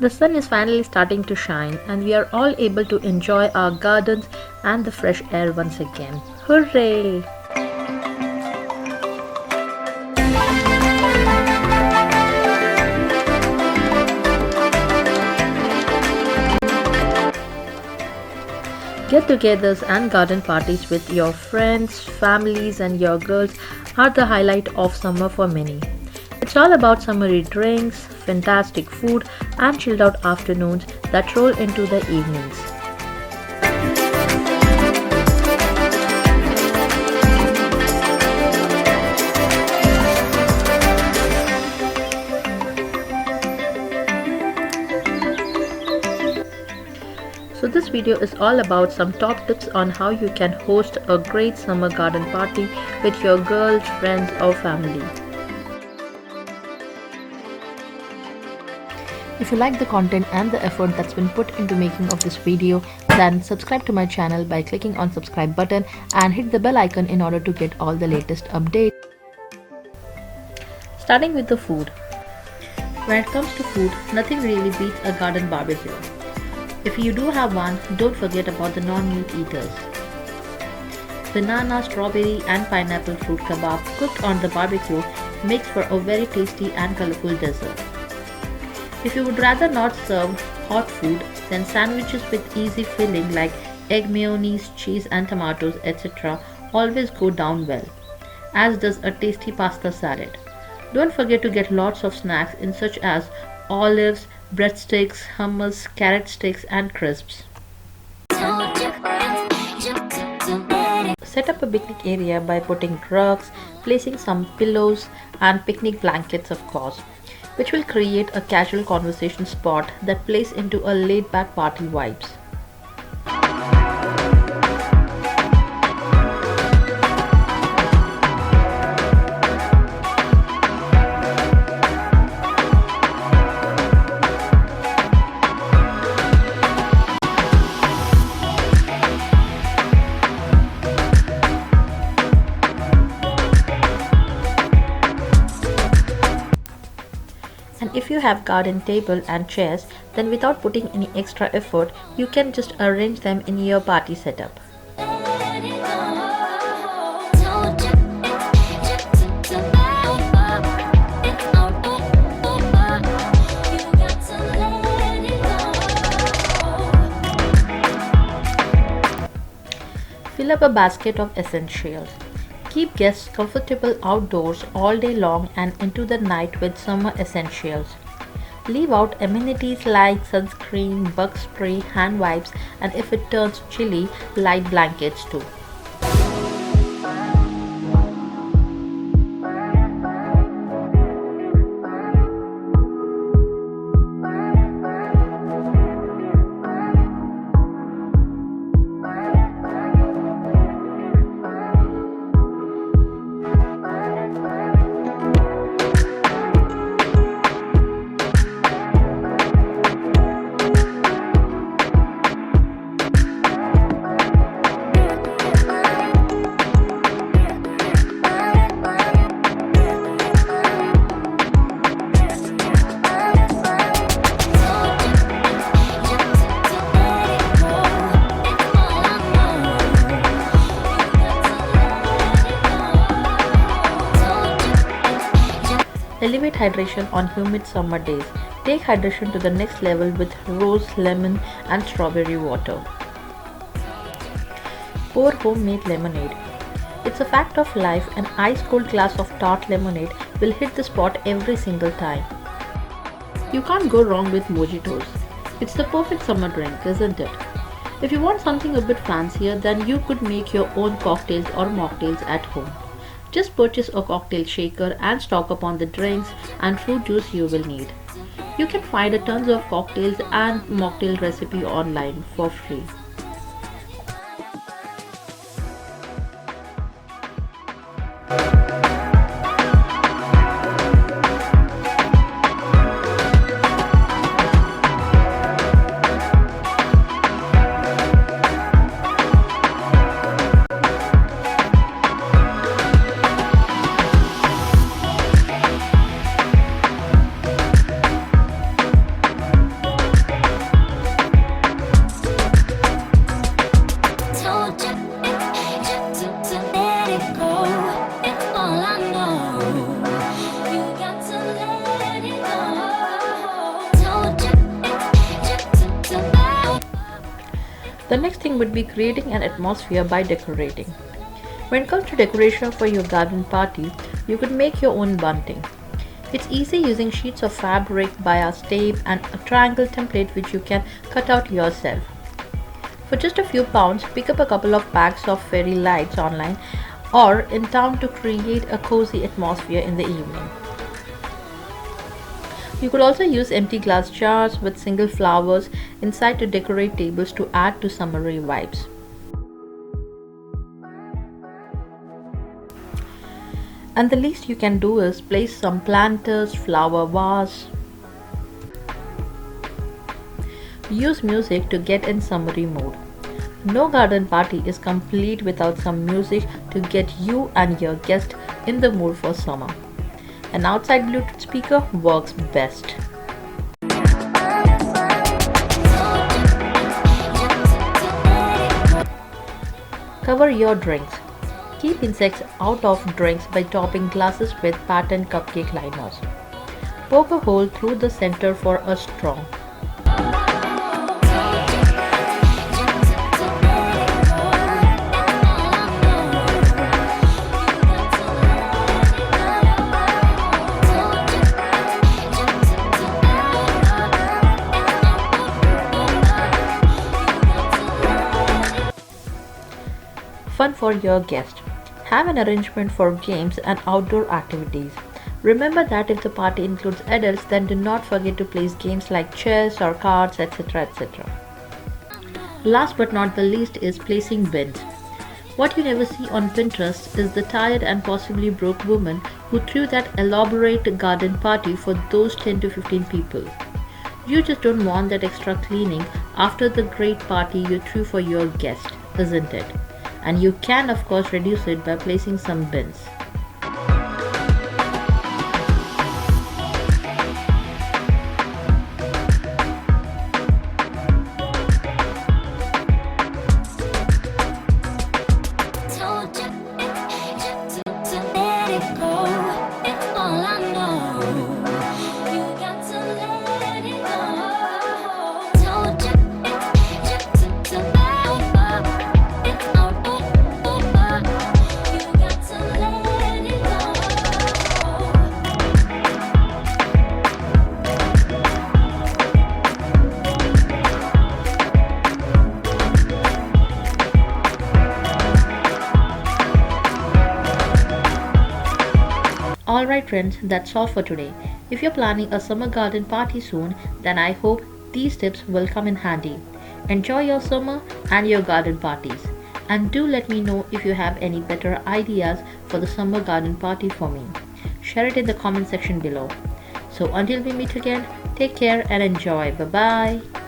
The sun is finally starting to shine, and we are all able to enjoy our gardens and the fresh air once again. Hooray! Get togethers and garden parties with your friends, families, and your girls are the highlight of summer for many. It's all about summery drinks, fantastic food, and chilled out afternoons that roll into the evenings. So this video is all about some top tips on how you can host a great summer garden party with your girls, friends, or family. If you like the content and the effort that's been put into making of this video, then subscribe to my channel by clicking on subscribe button and hit the bell icon in order to get all the latest updates. Starting with the food. When it comes to food, nothing really beats a garden barbecue. If you do have one, don't forget about the non-meat eaters. Banana, strawberry and pineapple fruit kebab cooked on the barbecue makes for a very tasty and colorful dessert. If you would rather not serve hot food, then sandwiches with easy filling like egg, mayonnaise, cheese and tomatoes, etc. always go down well, as does a tasty pasta salad. Don't forget to get lots of snacks in such as olives, breadsticks, hummus, carrot sticks and crisps. Set up a picnic area by putting rugs, placing some pillows and picnic blankets of course, which will create a casual conversation spot that plays into a laid-back party vibes. And if you have garden table and chairs, then without putting any extra effort, you can just arrange them in your party setup. Fill up a basket of essentials. Keep guests comfortable outdoors all day long and into the night with summer essentials. Leave out amenities like sunscreen, bug spray, hand wipes, and if it turns chilly, light blankets too. Elevate hydration on humid summer days. Take hydration to the next level with rose, lemon and strawberry water. Pour homemade lemonade. It's a fact of life, an ice-cold glass of tart lemonade will hit the spot every single time. You can't go wrong with mojitos. It's the perfect summer drink, isn't it? If you want something a bit fancier, then you could make your own cocktails or mocktails at home. Just purchase a cocktail shaker and stock up on the drinks and fruit juice you will need. You can find a tons of cocktails and mocktail recipe online for free. The next thing would be creating an atmosphere by decorating. When it comes to decoration for your garden party, you could make your own bunting. It's easy using sheets of fabric, bias tape, and a triangle template which you can cut out yourself. For just a few pounds, pick up a couple of packs of fairy lights online or in town to create a cozy atmosphere in the evening. You could also use empty glass jars with single flowers inside to decorate tables to add to summery vibes. And the least you can do is place some planters, flower vase. Use music to get in summery mood. No garden party is complete without some music to get you and your guest in the mood for summer. An outside Bluetooth speaker works best. Cover your drinks. Keep insects out of drinks by topping glasses with patterned cupcake liners. Poke a hole through the center for a straw. Fun for your guest. Have an arrangement for games and outdoor activities. Remember that if the party includes adults, then do not forget to place games like chess or cards, etc. etc. Last but not the least is placing bins. What you never see on Pinterest is the tired and possibly broke woman who threw that elaborate garden party for those 10 to 15 people. You just don't want that extra cleaning after the great party you threw for your guest, isn't it? And you can of course reduce it by placing some bins. Alright friends, that's all for today. If you're planning a summer garden party soon, then I hope these tips will come in handy. Enjoy your summer and your garden parties. And do let me know if you have any better ideas for the summer garden party for me. Share it in the comment section below. So until we meet again, take care and enjoy. Bye bye.